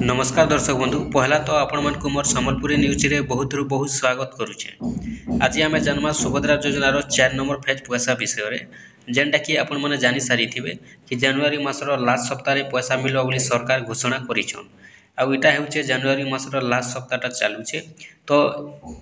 नमस्कार दर्शक बंधु पहला तो आपण मानक मोर संबलपुरी न्यूज रे बहुत बहुत स्वागत करुचे। आज आम जानमा सुभद्रा योजनार 4 नंबर फेज पैसा विषय रे जेनटा कि आपण माने जानि सारी थिबे कि जनवरी मासर लास्ट सप्ताह रे पैसा मिलबा बोली सरकार घोषणा करिछन। आउ इटा हेउचे जनवरी मासर लास्ट सप्ताहटा चालुचे तो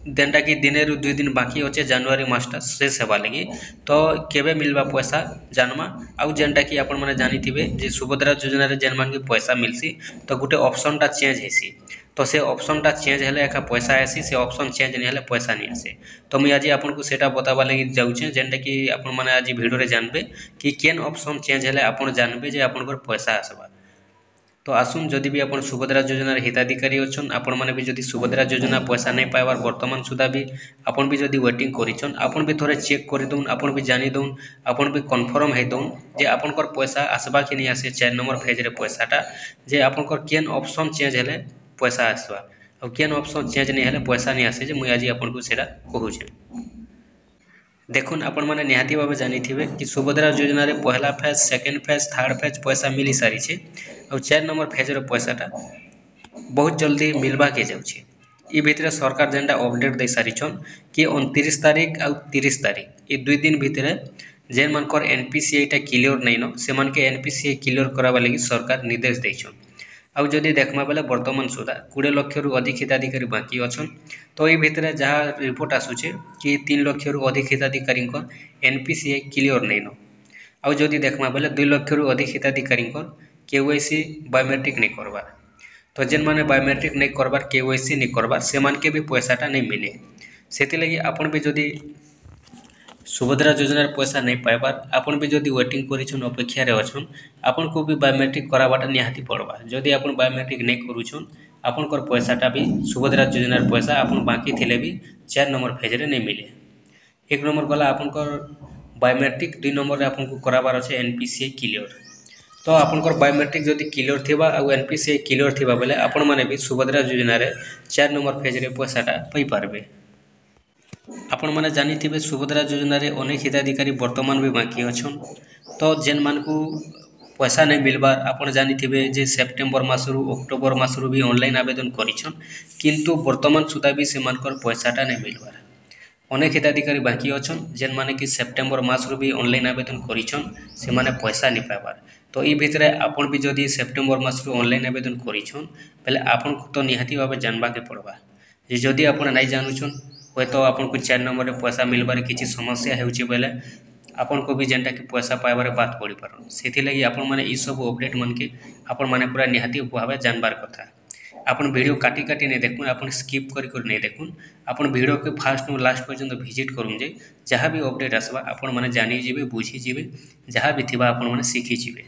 जेनटा कि दिने रु 2 दिन बाकी होचे जनवरी मासटा शेष हेबा लगी तो केबे मिलबा पैसा जानमा। आउ जेनटा कि आपण माने जानि थिबे जे सुभद्रा योजना रे जेन मान के पैसा मिलसी तो गुटे ऑप्शन टा चेंज हेसी तो से ऑप्शन टा चेंज हेले एका पैसा आसी से ऑप्शन चेंज नहीं हेले पैसा नहीं आसे। तो मुझे आज आपन को सेटा बताबा लगी जाउछे जेनटा कि आपण माने आज वीडियो रे जानबे कि केन ऑप्शन चेंज हेले आपण जानबे जे आपण को पैसा आसबा। तो आसुन जदि भी आपण सुभद्रा योजना हिताधिकारी अछन आपण माने भी जदि सुभद्रा योजना पैसा नहीं पाइबार वर्तमान सुधा भी आपण भी जदि वेटिंग करिछन आपण भी थोड़े चेक कर दउन आपण भी जानि दउन आपण भी कन्फर्म हे दउन जे आपण कर पैसा आसबा कि नहीं आसे 4 नंबर फेज रे पैसाटा जे आपण कर केन ऑप्शन चेंज हेले पैसा आसबा और केन ऑप्शन चेंज नहीं हेले पैसा नहीं आसे जे मुई आज आपण को सेटा कहूछे। देखुन आपण माने निहाती भाव जानी थिबे कि सुभद्रा योजना रे पहला phase second phase third phase पैसा मिली सारी छे और 4 नंबर फेज रे पैसाटा बहुत जल्दी मिलबा के जाउछे। ई भितरे सरकार जेंटा अपडेट दे सारी छन कि 29 तारीख और 30 तारीख ई 2 दिन भितरे जेन मानकर एनपीसीआई टा क्लियर नै न से मान के एनपीसीआई क्लियर कराबा लागि सरकार निर्देश दैछन। आउ जदि देखमा बेले वर्तमान सुधा 20 लाख रु अधिक हिताधिकारी बाकी अछन तो ई भितरे जहाँ रिपोर्ट आसुचे कि 3 लाख रु अधिक हिताधिकारी एनपीसीआई क्लियर नै न। आउ जदि देखमा बेले 2 लाख रु अधिक हिताधिकारी केवाईसी बायोमेट्रिक नहीं करबार तो जेन माने बायोमेट्रिक नहीं करबार केवाईसी नहीं करबार से मान के भी पैसाटा नहीं मिले। सेति लगी आपण भी जदि सुभद्रा योजना पैसा नहीं पाइबार आपण भी जदि वेटिंग करिछन अपेक्षा रे अछन आपण को भी बायोमेट्रिक कराबाटा निहाती पड़बा। जदि आपण बायोमेट्रिक नहीं करूछन आपण कर पैसाटा भी सुभद्रा योजना पैसा आपण बाकी थिले भी 4 नंबर फेज रे नहीं मिले। एक नंबर गला आपण कर बायोमेट्रिक 2 नंबर रे आपण को कराबार अछि एनपीसीआई क्लियर तो आपण कर बायोमेट्रिक जदि क्लियर थिबा आ एनपीसीआई क्लियर थिबा बेले आपण माने भी सुभद्रा योजना रे 4 नंबर फेज रे पैसाटा पई पारबे। आपण माने जानि थिबे सुभद्रा योजना रे अनेक हिताधिकारी वर्तमान भी बाकी अछन तो जेन मान को पैसा नहीं मिलबार आपण जानि थिबे जे सेप्टेम्बर मासरु अक्टोबर मासरु भी ऑनलाइन आवेदन करिछन किंतु वर्तमान सुधा भी से मानकर पैसाटा नहीं मिलबार। अनेक हिताधिकारी बाकी अछन जेन माने कि सेप्टेम्बर मासरु भी ऑनलाइन आवेदन करिछन से माने पैसा नहीं पाइबार। तो ई भितरे आपण भी जदि सेप्टेम्बर मासरु ऑनलाइन आवेदन करिछन पहले आपण को तो निहाती भाबे जानबा के पड़बा जे जदि आपण नहीं जानुछन होय तो आपण को 4 नंबर रे पैसा मिलबार किछि समस्या हेउछि बेले आपण को भी जेंटा कि पैसा पाइबार बात पड़ी पारन सेथि लगी आपण माने ई सब अपडेट मन के आपण माने पूरा निहाती भाबे जानबार कथा। आपण वीडियो काटी काटी नहीं देखुन आपण स्किप करी कर नहीं देखुन आपण वीडियो के फास्ट नु लास्ट पर्यंत विजिट करूं जे जहाँ भी अपडेट आसबा आपण माने जानि जिवे बुझी जिवे जहाँ भी थिबा आपण माने सीखी जिवे।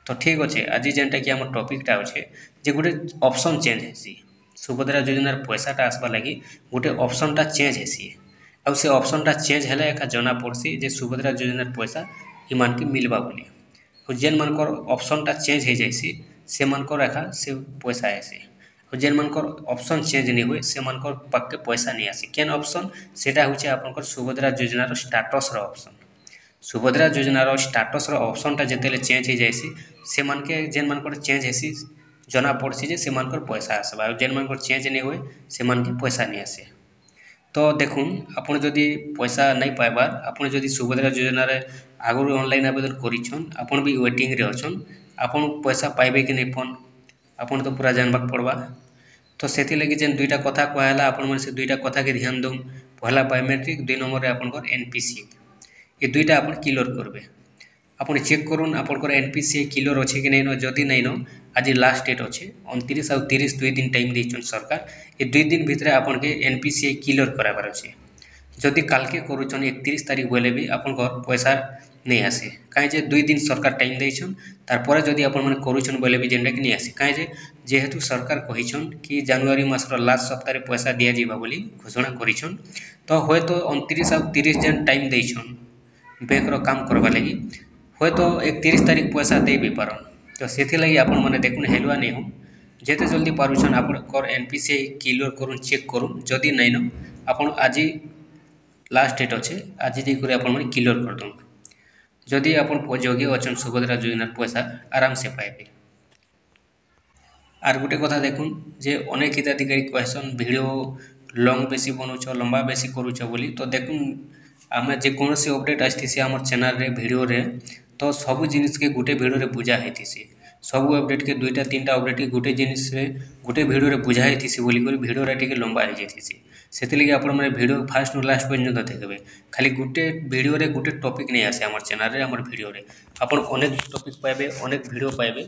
तो ठीक अच्छे आज जेनटा कि आम टॉपिकटा अच्छे जे गोटे ऑप्शन चेंज हेसी सुभद्रा योजनार पैसाटा आसबा लगी गोटे ऑप्शनटा चेंज हेसी आउ से ऑप्शनटा चेंज हेले एका जना पड़सी जे सुभद्रा योजनार पैसा इमान के मिलबा बोली और जेन मानकर ऑप्शनटा चेंज हो जाइसी से मानकर एका से पैसा आसी और जेन मानकर ऑप्शन चेंज नहीं हुए से मानकर पक्के पैसा नहीं आसी केन ऑप्शन सेटा होचे आपनकर सुभद्रा योजनार स्टेटस रो ऑप्शन सुभद्रा योजनार स्टेटस रो ऑप्शनटा जेतेले चेंज हो जाइसी से मान के जेन मानकर चेंज हेसी जना पड़सी जे से मानकर पैसा आसबा और जेन मानकर चेंज नहीं हुए से मान के पैसा नहीं आसे। तो देखुन आपण जदि पैसा नहीं पाइबार आपण जदि सुभद्रा योजना रे आगु ऑनलाइन आवेदन करिछन आपण भी वेटिंग रे अछन आपण पैसा पाइबे कि नहीं फोन आपण तो पूरा जानबाक पड़बा। तो सेति लगी जेन दुईटा कथा कहला आपण मन से दुईटा कथा के ध्यान दउन पहला बायोमेट्रिक 2 नंबर रे आपनकर एनपीसीआई ए दुईटा आपण क्लियर करबे। आपण चेक करूँ आपंकर एनपीसीआई क्लियर अच्छे कि नहीं जदि नहीं न आज लास्ट डेट अच्छे 29 और 30 2 दिन टाइम देछन सरकार ये 2 दिन भितर आपन के एनपीसीआई क्लियर कराबार अच्छे। जदि काल के करूछन 31 तारीख बोले भी आपनकर पैसा नहीं आसे कहीं जे 2 दिन सरकार टाइम देछन तारपर जदि आपण माने करूछन बोले भी जेंडा कि नहीं आसे कहीं जे जेहेतु सरकार कहिछन कि जनवरी मासर लास्ट सप्ताह पैसा दिया जीवा बोली घोषणा करिछन तो होय तो 29 और 30 जन टाइम देछन बैंक रो काम करबा लगी होय तो 31 तारीख पैसा दे भी पारन। तो सेथि लगी आपण माने देखुन हेलुआ नहीं हो जेते जल्दी पारुछन आपनकर एनपीसीआई क्लियर करूँ चेक करूँ जदि नहीं न आपण आज लास्ट डेट अच्छे आज दे कर आपण माने क्लियर कर दउन जदि आपण योग्य अछन सुभद्रा योजना पैसा आराम से पाइबे। आर गोटे कथा देखुन जे अनेक हिताधिकारी कहसन वीडियो लंग बेसी बनाउछ लंबा बेसी करूछ बोली तो देखुन आम जेकोसी अपडेट आसी आम चैनल रे वीडियो रे तो सबू जिनिस के गोटे वीडियो रे बुझा होती सबू अपडेट के दुईटा तीन टा अपडेट के गोटे जिनिस रे गोटे वीडियो रे बुझा होती बोलिक वीडियो रे टिके लंबा हो जाती से लगे आपण मैंने वीडियो फास्ट लास्ट पर्यंत देखिए खाली गोटे वीडियो रे गोटे टॉपिक नहीं आसे आम चैनल रे आम वीडियो रे आपण अनेक टॉपिक पाइबे अनेक वीडियो पाइबे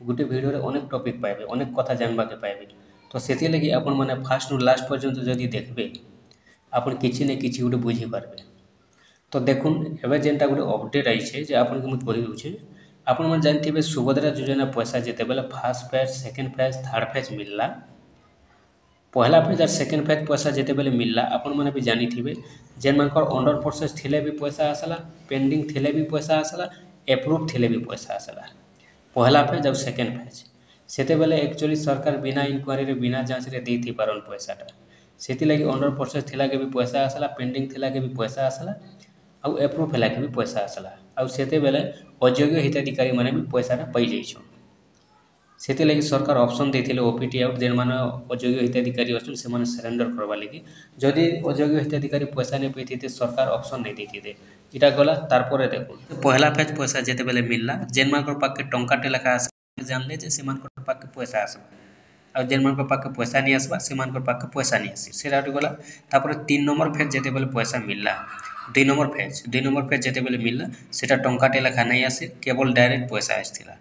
गोटे वीडियो रे अनेक टॉपिक पाइबे अनेक कथा जानवा के पाइबे तो से लगे आपण मैंने फास्ट लास्ट पर्यंत जदि देखबे आपण किसी न किसी गोटे बुझी पारबे। तो देखुन एवं जेनटा गोटे अपडेट आई जे आपन के मुझे कहि दूचे आपण मन जानथिबे सुभद्रा योजना पैसा जेते बेले first phase second phase third phase मिलला पहला फेज और सेकंड फेज पैसा जेते बेले मिलला आपण माने भी जानी थिबे जेन मानकर अंडर प्रोसेस थिले भी पैसा आसला पेंडिंग थिले भी पैसा आसला अप्रूव थिले भी पैसा आसला पहला फेज और सेकंड फेज सेते बेले एक्चुअली सरकार बिना इंक्वायरी रे बिना जांच रे देथि पारन पैसाटा सेति लगी अंडर प्रोसेस थिला के भी पैसा आसला पेंडिंग थिला के भी पैसा आसला आउ एप्रूव है भी पैसा आसला आउ सेते बेले अयोग्य हिताधिकारी माने भी पैसाटा पाई जाइछन सेति लगी सरकार ऑप्शन देथिले ओपीटी आउट जेन माने अयोग्य हिताधिकारी अछन से माने सरेंडर करबा लगी जदि अयोग्य हिताधिकारी पैसा नै पैथिते सरकार ऑप्शन नै देथिते इटा गला तार परे देखो पहला फेज पैसा जेते बेले मिलला जेन मानकर पाके टंकाटे लेखा आस जानले जे से मानकर पाके पैसा आसबा आ जेन मानकर पाके पैसा नहीं आसबा से मानकर पाके पैसा नहीं आसी सेटा गला तापर 3 नंबर फेज जेते बेले पैसा मिलला 2 नंबर फेज जेते बेले मिलला सेटा टंकाटे लेखा नहीं आसे केवल डायरेक्ट पैसा आसथिला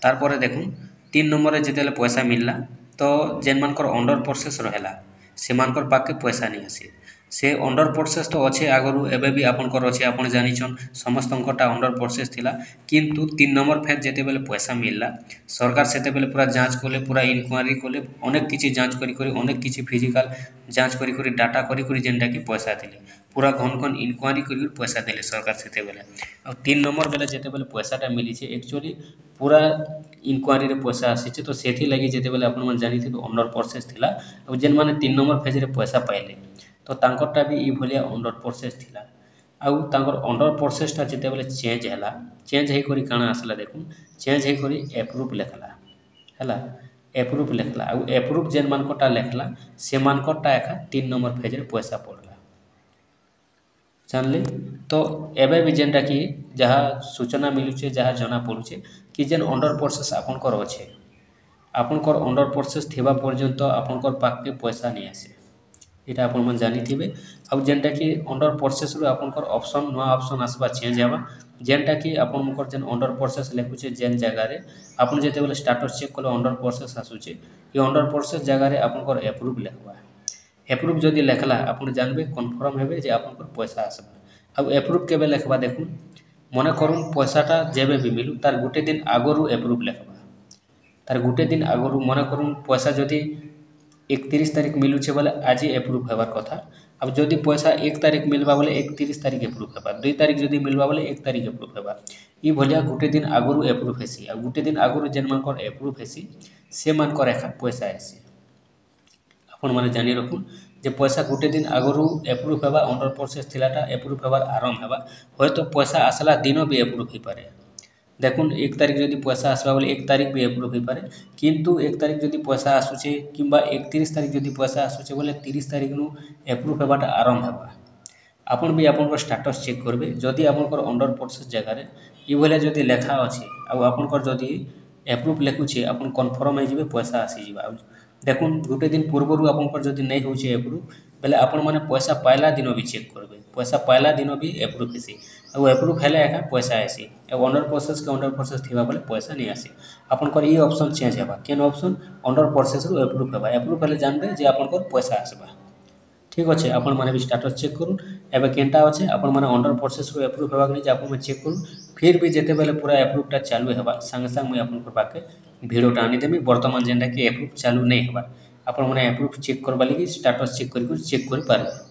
तार परे देखुन 3 नंबर रे जेते पैसा मिलला तो जेन मानकर अंडर प्रोसेस रहेला से मानकर पाके पैसा नहीं आसी से अंडर प्रोसेस तो अच्छे आगरू एबे भी आपनकर अच्छे आपन जानिछन समस्तंकटा अंडर प्रोसेस थिला किंतु 3 नंबर फेज जेते बेले पैसा मिलला सरकार सेते बेले पूरा जांच कोले पूरा इंक्वायरी कोले अनेक किछि जांच करी करी अनेक किछि फिजिकल जांच करी करी डाटा करी करी जेनटा की पैसा देले पूरा घन घन इंक्वायरी करी पैसा देले सरकार सेते बेले आ 3 नंबर बेले जेते बेले पैसाटा मिली छे एक्चुअली पूरा इंक्वायरी रे पैसा आसी छे तो सेथि लागि जेते बेले आपन मन जानि थिबे अंडर प्रोसेस थिला आ जेन माने 3 नंबर फेज रे पैसा पाइले तो तांकरटा भी ई भलिया अंडर प्रोसेस थिला आउ तांकर अंडर प्रोसेसटा जेते बेले चेंज हैला चेंज हे करी काना आसला देखुन चेंज हे करी अप्रूव लेखला हैला अप्रूव लेखला आउ अप्रूव जेन मानकटा लेखला से मानकटा एका 3 नंबर फेज रे पैसा पड़ला जानले तो एबे भी जेनटा कि जहाँ सूचना मिलुचे जहाँ जना पड़ुचे कि जेन अंडर प्रोसेस आपनकर अच्छे आपनकर अंडर प्रोसेस थिबा पर्यंत आपनकर पाके पैसा नहीं आसे इटा आपन मन जानी थिबे अब जेनटा कि अंडर प्रोसेस रो आपनकर ऑप्शन नुआ ऑप्शन आसबा चेंज हेबा जेनटा कि आपन मकर जेन अंडर प्रोसेस लेखुचे जेन जगह रे आपन जेते बेले स्टेटस चेक कले अंडर प्रोसेस आसुचे ये अंडर प्रोसेस जगह रे आपनकर अप्रूव लेखबा अप्रूव जदि लेखला आपन जानबे कन्फर्म हेबे जे आपनकर पैसा आसबा अब अप्रूव केबे लेखबा देखुन मने करूँ पैसाटा जेबे भी मिलू तार गोटे दिन आगरू अप्रूव लेखबा तार गोटे दिन आगरू मने करूँ पैसा जदि 31 तारीख मिलुचे बोले आज अप्रूव हेबार कथा अब जदि पैसा 1 तारीख मिलबा बोले 31 तारीख अप्रूव हेबा 2 तारीख जदि मिलबा बोले 1 तारीख अप्रूव हेबा ई भलिया गोटे दिन आगरू अप्रूव हेसी आ गोटे दिन आगरू जेन मानकर अप्रूव हेसी से मानकर एखा पैसा आसी आपन माने जानि रखुन जे पैसा गोटे दिन आगरू अप्रूव हेबा अंडर प्रोसेस थिलाटा अप्रूव हेबार आरंभ हेबा होय तो पैसा आसला दिन भी अप्रूव ही पारे देखुन 1 तारीख जदि पैसा आसबा बोले 1 तारीख भी अप्रूव ही पारे किंतु 1 तारीख जदि पैसा आसुचे किंबा 31 तारीख जदि पैसा आसुचे बोले 30 तारीख नु अप्रूव हेबाटा आरंभ हेबा आपन भी आपन स्टेटस चेक करबे जदि आपनकर अंडर प्रोसेस जगह रे ई भले जदि लेखा अछि आ आपनकर जदि अप्रूव लेखुचे आपन कन्फर्म हो जिवे पैसा आसी जिवा देखुन गोटे दिन पूर्वरु आपनकर जदि नै होचे अप्रूव बेले आपन माने पैसा पाइला दिन भी चेक करबे पैसा पाइला दिन भी अप्रूव हेसी आ अप्रूव हेले एका पैसा आसी अब अंडर प्रोसेस थिबा बोले पैसा नहीं आसी आपनकर ई ऑप्शन चेंज हेबा केन ऑप्शन अंडर प्रोसेस रु अप्रूव हेबा अप्रूव हेले जानबे जे आपनकर पैसा आसबा ठीक अच्छे आपण माने भी स्टेटस चेक करूँ एबे केनटा अच्छे आपण माने अंडर प्रोसेस रु अप्रूव हेबा कि आपण में चेक करूँ फिर भी जेते बेले पूरा अप्रूवटा चालू हेबा संगे संग मैं आपनकर पाके वीडियोटा आनी देमी वर्तमान जेनटा कि अप्रूव चालू नहीं हेबा आपण माने अप्रूव चेक करबा लगी स्टेटस चेक करी चेक करि पारबे।